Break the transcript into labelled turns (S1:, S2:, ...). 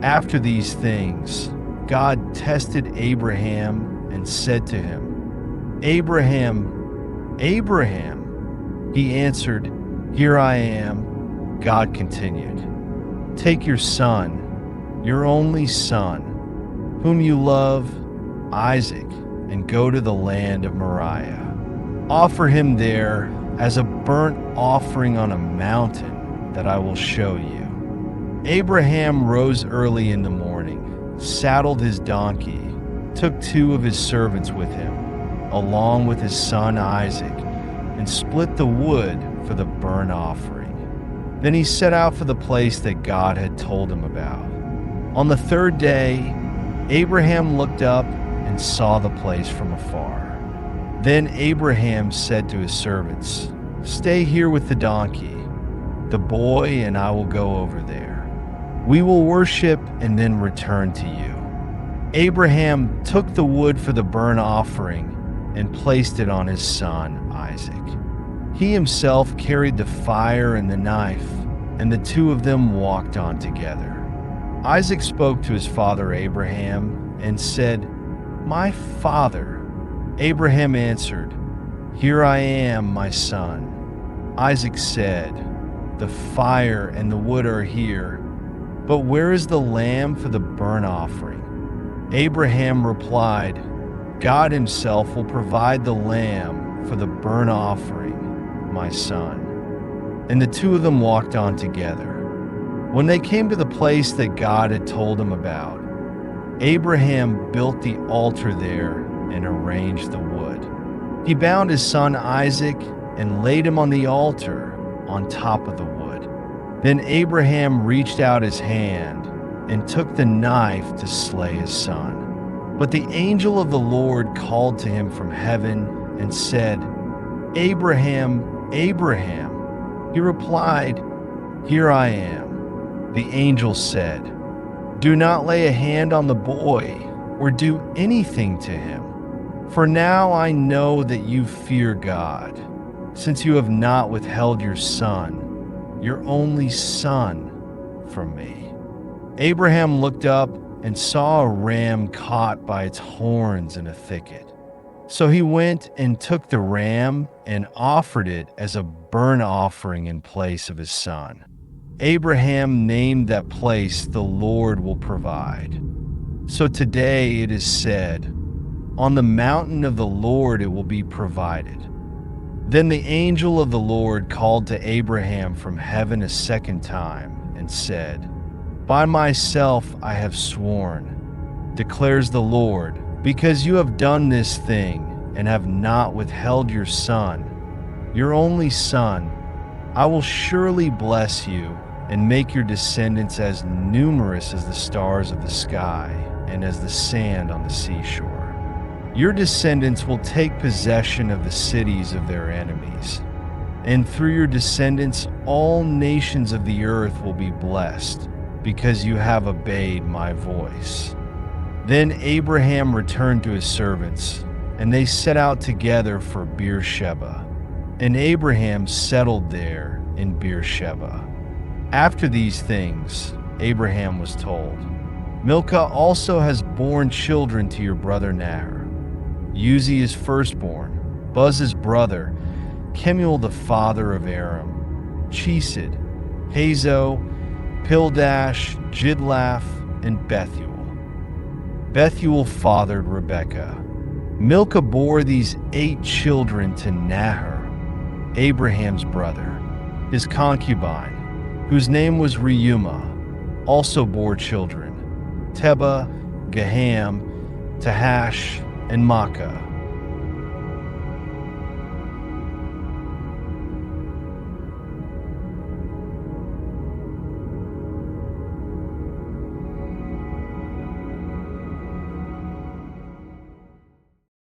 S1: After these things, God tested Abraham and said to him, "Abraham, Abraham." He answered, "Here I am." God continued, "Take your son, your only son, whom you love, Isaac, and go to the land of Moriah. Offer him there as a burnt offering on a mountain that I will show you." Abraham rose early in the morning, saddled his donkey, took 2 of his servants with him, along with his son Isaac, and split the wood for the burnt offering. Then he set out for the place that God had told him about. On the 3rd day, Abraham looked up and saw the place from afar. Then Abraham said to his servants, "Stay here with the donkey. The boy and I will go over there. We will worship and then return to you." Abraham took the wood for the burnt offering and placed it on his son Isaac. He himself carried the fire and the knife, and the 2 of them walked on together. Isaac spoke to his father Abraham and said, "My father." Abraham answered, "Here I am, my son." Isaac said, "The fire and the wood are here, but where is the lamb for the burnt offering?" Abraham replied, "God himself will provide the lamb for the burnt offering, my son." And the 2 of them walked on together. When they came to the place that God had told him about, Abraham built the altar there and arranged the wood. He bound his son Isaac and laid him on the altar on top of the wood. Then Abraham reached out his hand and took the knife to slay his son. But the angel of the Lord called to him from heaven and said, "Abraham, Abraham." He replied, "Here I am." The angel said, "Do not lay a hand on the boy or do anything to him. For now I know that you fear God, since you have not withheld your son, your only son, from me." Abraham looked up and saw a ram caught by its horns in a thicket. So he went and took the ram and offered it as a burnt offering in place of his son. Abraham named that place, "The Lord will provide." So today it is said, "On the mountain of the Lord it will be provided." Then the angel of the Lord called to Abraham from heaven a second time and said, "By myself I have sworn, declares the Lord, because you have done this thing and have not withheld your son, your only son, I will surely bless you and make your descendants as numerous as the stars of the sky and as the sand on the seashore. Your descendants will take possession of the cities of their enemies, and through your descendants all nations of the earth will be blessed, because you have obeyed my voice." Then Abraham returned to his servants, and they set out together for Beersheba, and Abraham settled there in Beersheba. After these things, Abraham was told, "Milcah also has borne children to your brother Nahor. Uzi is firstborn, Buz his brother, Kemuel the father of Aram, Chesed, Hazo, Pildash, Jidlaph, and Bethuel. Bethuel fathered Rebekah. Milcah bore these 8 children to Nahor, Abraham's brother. His concubine, whose name was Reumah, also bore children, Tebah, Gaham, Tahash, and Makkah.